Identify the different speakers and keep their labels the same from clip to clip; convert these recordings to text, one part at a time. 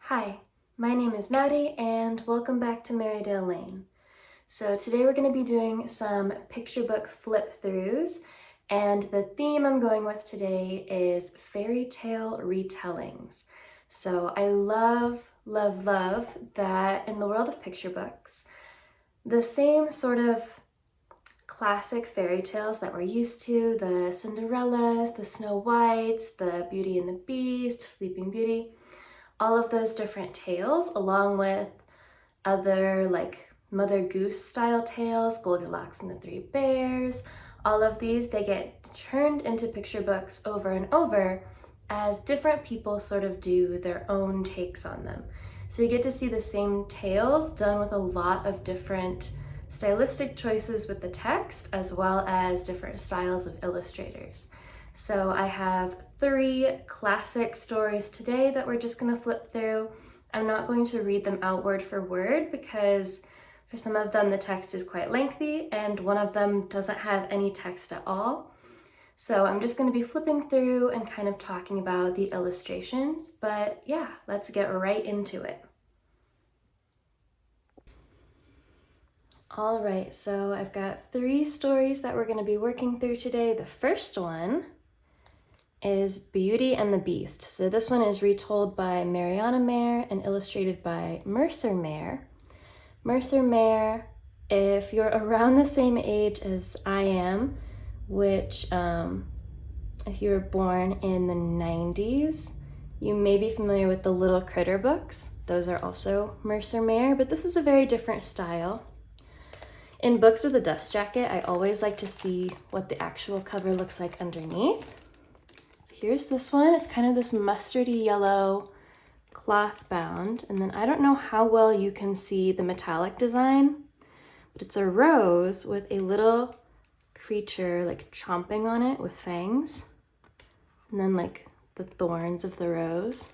Speaker 1: Hi, my name is Maddie and welcome back to Merrydale Lane. So today we're going to be doing some picture book flip throughs, and the theme I'm going with today is fairy tale retellings. So I love that in the world of picture books, the same sort of classic fairy tales that we're used to, the Cinderellas, the Snow Whites, the Beauty and the Beast, Sleeping Beauty, all of those different tales, along with other like Mother Goose style tales, Goldilocks and the Three Bears, all of these, they get turned into picture books over and over as different people sort of do their own takes on them. So you get to see the same tales done with a lot of different stylistic choices with the text, as well as different styles of illustrators. So I have 3 classic stories today that we're just going to flip through. I'm not going to read them out word for word because for some of them the text is quite lengthy and one of them doesn't have any text at all. So I'm just going to be flipping through and kind of talking about the illustrations, but yeah, let's get right into it. All right, so I've got 3 stories that we're going to be working through today. The first one is Beauty and the Beast. So this one is retold by Mariana Mayer and illustrated by Mercer Mayer. Mercer Mayer, if you're around the same age as I am, which if you were born in the 90s, you may be familiar with the Little Critter books. Those are also Mercer Mayer, but this is a very different style. In books with a dust jacket, I always like to see what the actual cover looks like underneath. Here's this one. It's kind of this mustardy yellow cloth bound. And then I don't know how well you can see the metallic design, but it's a rose with a little creature like chomping on it with fangs. And then like the thorns of the rose.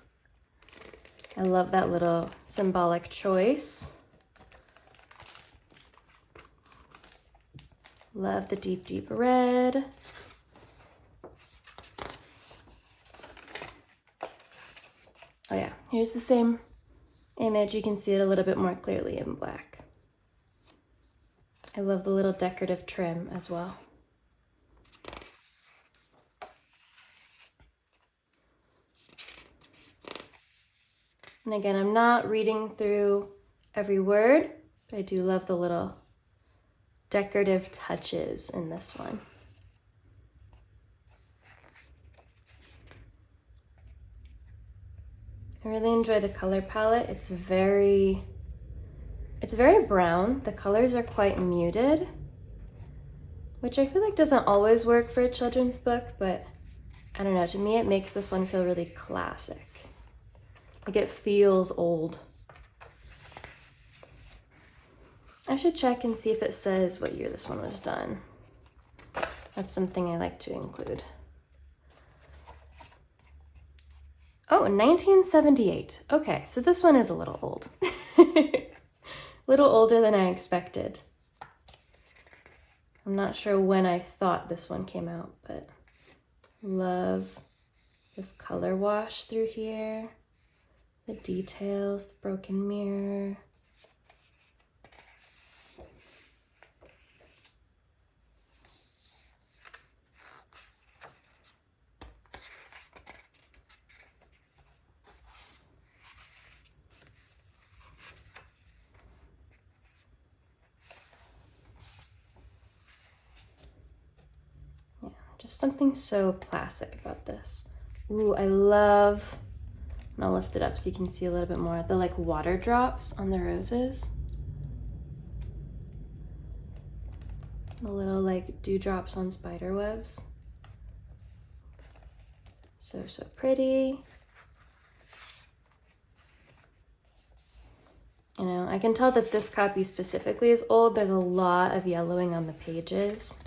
Speaker 1: I love that little symbolic choice. Love the deep, deep red. Oh yeah, here's the same image. You can see it a little bit more clearly in black. I love the little decorative trim as well. And again, I'm not reading through every word, but I do love the little decorative touches in this one. I really enjoy the color palette. It's very brown. The colors are quite muted, which I feel like doesn't always work for a children's book, but I don't know, to me it makes this one feel really classic. Like it feels old. I should check and see if it says what year this one was done. That's something I like to include. Oh, 1978. Okay, so this one is a little old. A little older than I expected. I'm not sure when I thought this one came out, but love this color wash through here. The details, the broken mirror. Just something so classic about this. Ooh, I love, I'll lift it up so you can see a little bit more, the like water drops on the roses. The little like dewdrops on spider webs. So pretty. You know, I can tell that this copy specifically is old. There's a lot of yellowing on the pages.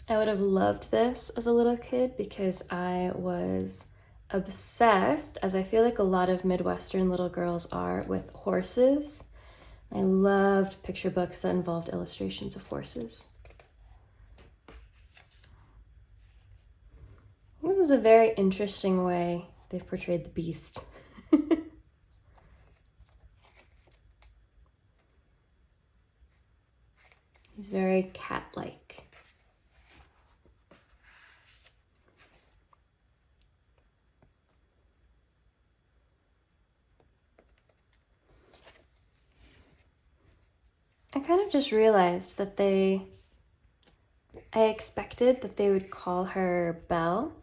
Speaker 1: I would have loved this as a little kid because I was obsessed, as I feel like a lot of Midwestern little girls are, with horses. I loved picture books that involved illustrations of horses. This is a very interesting way they've portrayed the beast. He's very cat-like. I kind of just realized that I expected that they would call her Belle,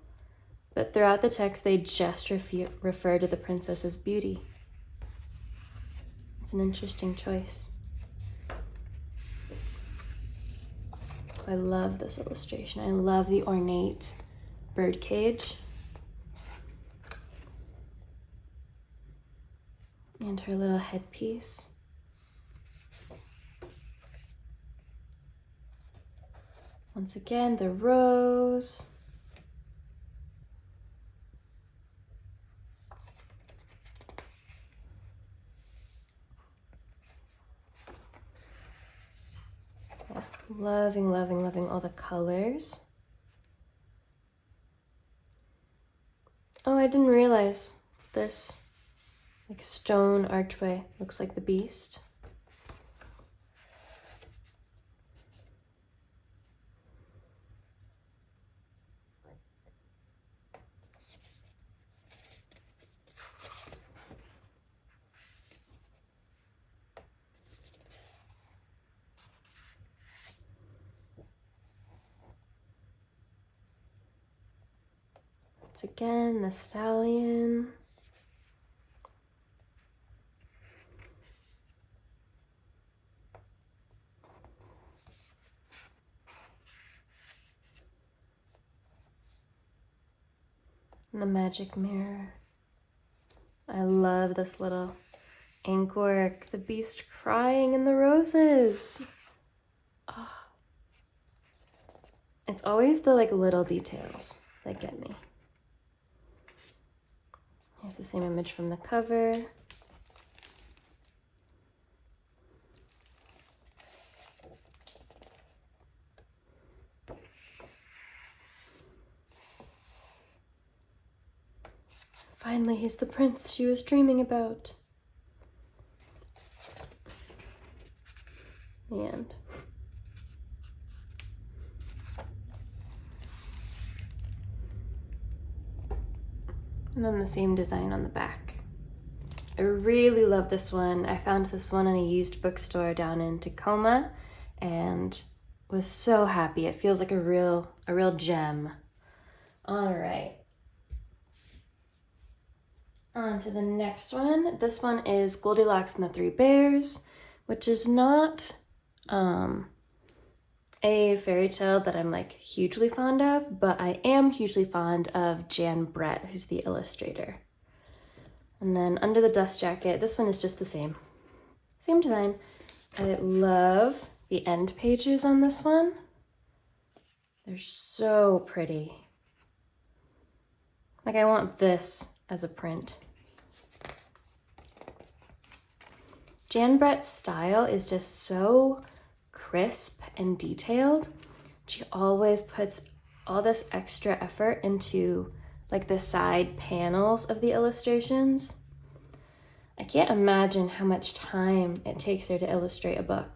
Speaker 1: but throughout the text they just refer to the princess as Beauty. It's an interesting choice. I love this illustration. I love the ornate birdcage. And her little headpiece. Once again, the rose. Yeah, loving, loving, loving all the colors. Oh, I didn't realize this like stone archway looks like the beast. Once again, the stallion. And the magic mirror. I love this little inkwork. The beast crying in the roses. Oh. It's always the like little details that get me. Here's the same image from the cover. Finally, he's the prince she was dreaming about. The end. And then the same design on the back. I really love this one. I found this one in a used bookstore down in Tacoma and was so happy. It feels like a real gem. All right. On to the next one. This one is Goldilocks and the Three Bears, which is not a fairy tale that I'm like hugely fond of, but I am hugely fond of Jan Brett, who's the illustrator. And then Under the Dust Jacket, this one is just the same design. I love the end pages on this one. They're so pretty. Like I want this as a print. Jan Brett's style is just so crisp and detailed. She always puts all this extra effort into like the side panels of the illustrations. I can't imagine how much time it takes her to illustrate a book.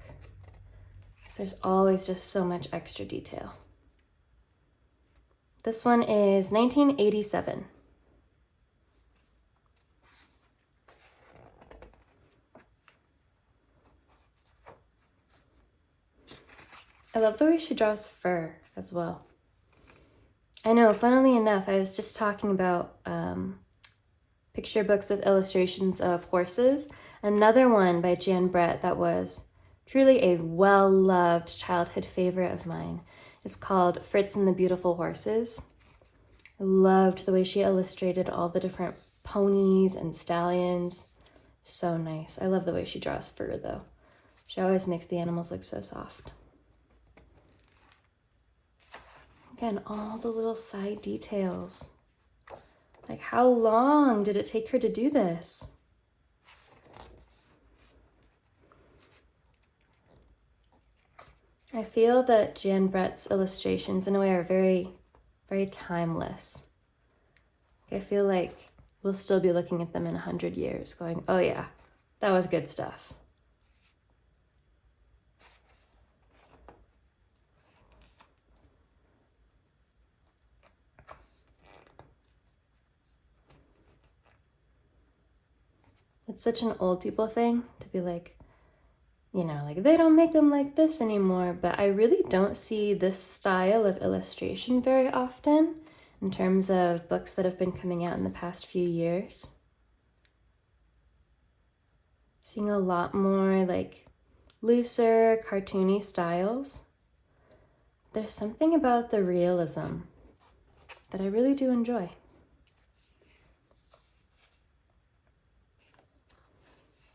Speaker 1: There's always just so much extra detail. This one is 1987. I love the way she draws fur as well. I know, funnily enough, I was just talking about picture books with illustrations of horses. Another one by Jan Brett that was truly a well-loved childhood favorite of mine is called Fritz and the Beautiful Horses. I loved the way she illustrated all the different ponies and stallions. So nice. I love the way she draws fur though. She always makes the animals look so soft. Again, all the little side details. Like, how long did it take her to do this? I feel that Jan Brett's illustrations, in a way, are very, very timeless. I feel like we'll still be looking at them in 100 years going, oh yeah, that was good stuff. It's such an old people thing to be like, you know, like they don't make them like this anymore, but I really don't see this style of illustration very often in terms of books that have been coming out in the past few years. Seeing a lot more like looser, cartoony styles. There's something about the realism that I really do enjoy.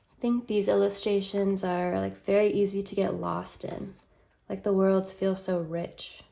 Speaker 1: I think these illustrations are like very easy to get lost in. Like the worlds feel so rich.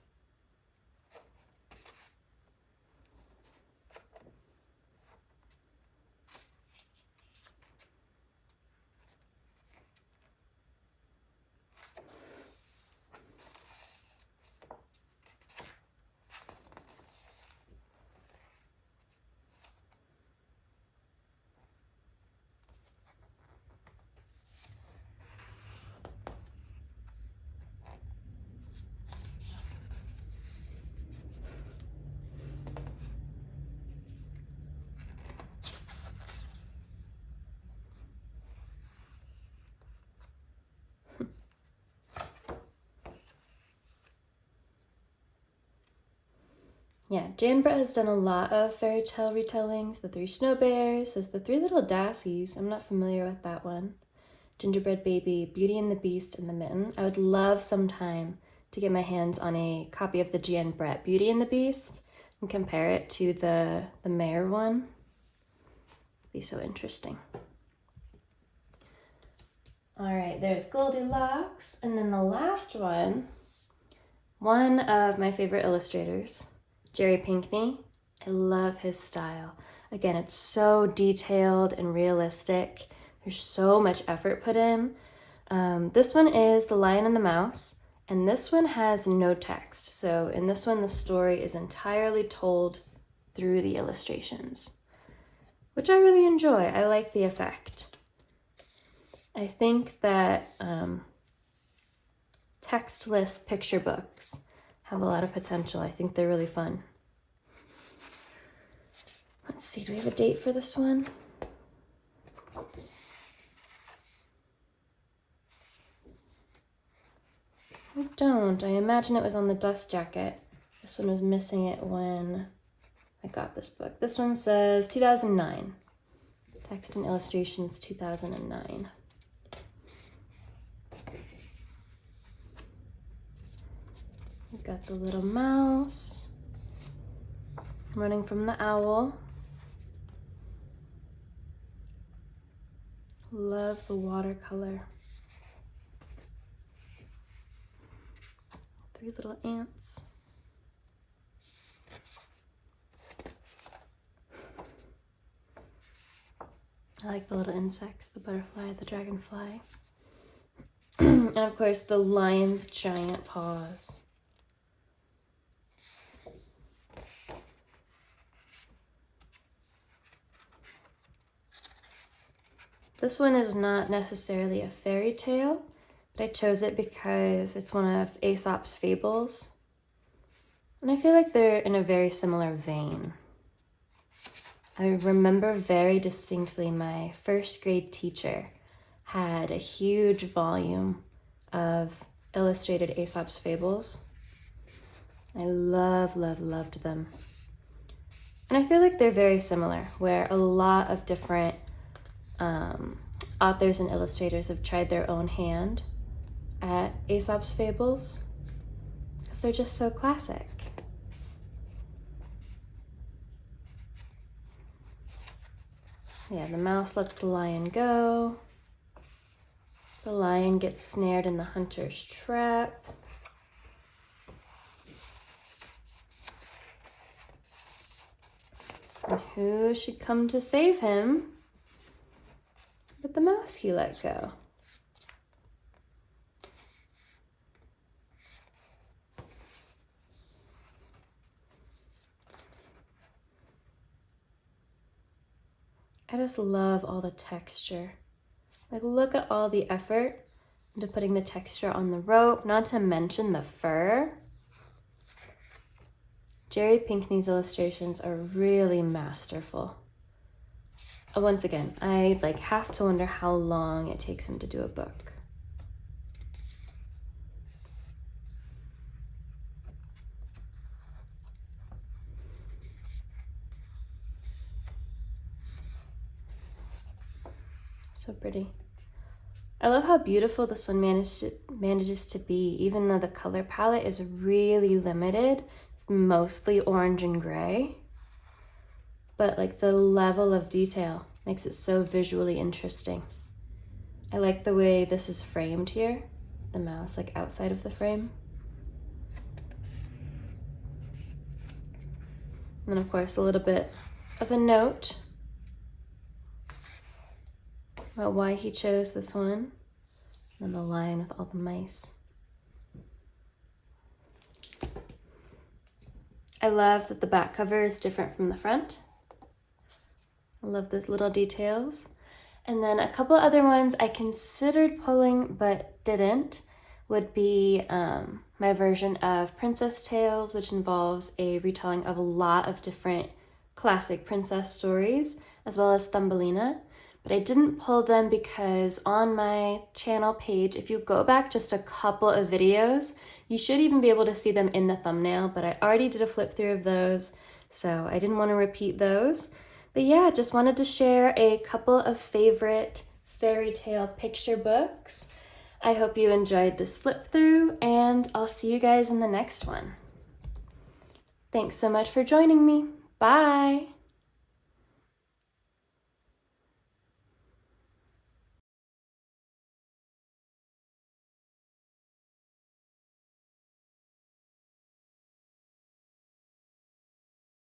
Speaker 1: Yeah, Jan Brett has done a lot of fairy tale retellings. The Three Snow Bears, there's the Three Little Dassies. I'm not familiar with that one. Gingerbread Baby, Beauty and the Beast, and the Mitten. I would love sometime to get my hands on a copy of the Jan Brett Beauty and the Beast and compare it to the Mare one. It'd be so interesting. All right, there's Goldilocks. And then the last one of my favorite illustrators, Jerry Pinkney. I love his style. Again, it's so detailed and realistic. There's so much effort put in. This one is The Lion and the Mouse, and this one has no text. So in this one, the story is entirely told through the illustrations, which I really enjoy. I like the effect. I think that textless picture books have a lot of potential. I think they're really fun. Let's see, do we have a date for this one? I don't. I imagine it was on the dust jacket. This one was missing it when I got this book. This one says 2009. Text and illustrations 2009. We've got the little mouse running from the owl. Love the watercolor. Three little ants. I like the little insects, the butterfly, the dragonfly. And of course the lion's giant paws. This one is not necessarily a fairy tale, but I chose it because it's one of Aesop's fables. And I feel like they're in a very similar vein. I remember very distinctly my first grade teacher had a huge volume of illustrated Aesop's fables. I loved them. And I feel like they're very similar, where a lot of different authors and illustrators have tried their own hand at Aesop's fables because they're just so classic. Yeah, the mouse lets the lion go. The lion gets snared in the hunter's trap. And who should come to save him but the mouse he let go? I just love all the texture. Like, look at all the effort into putting the texture on the rope, not to mention the fur. Jerry Pinkney's illustrations are really masterful. Once again, I have to wonder how long it takes him to do a book. So pretty. I love how beautiful this one manages to be, even though the color palette is really limited. It's mostly orange and gray, but like the level of detail makes it so visually interesting. I like the way this is framed here, the mouse like outside of the frame. And then of course a little bit of a note about why he chose this one, and the line with all the mice. I love that the back cover is different from the front. I love those little details. And then a couple other ones I considered pulling but didn't would be my version of Princess Tales, which involves a retelling of a lot of different classic princess stories, as well as Thumbelina. But I didn't pull them because on my channel page, if you go back just a couple of videos, you should even be able to see them in the thumbnail, but I already did a flip through of those, so I didn't want to repeat those. But yeah, just wanted to share a couple of favorite fairy tale picture books. I hope you enjoyed this flip through, and I'll see you guys in the next one. Thanks so much for joining me. Bye!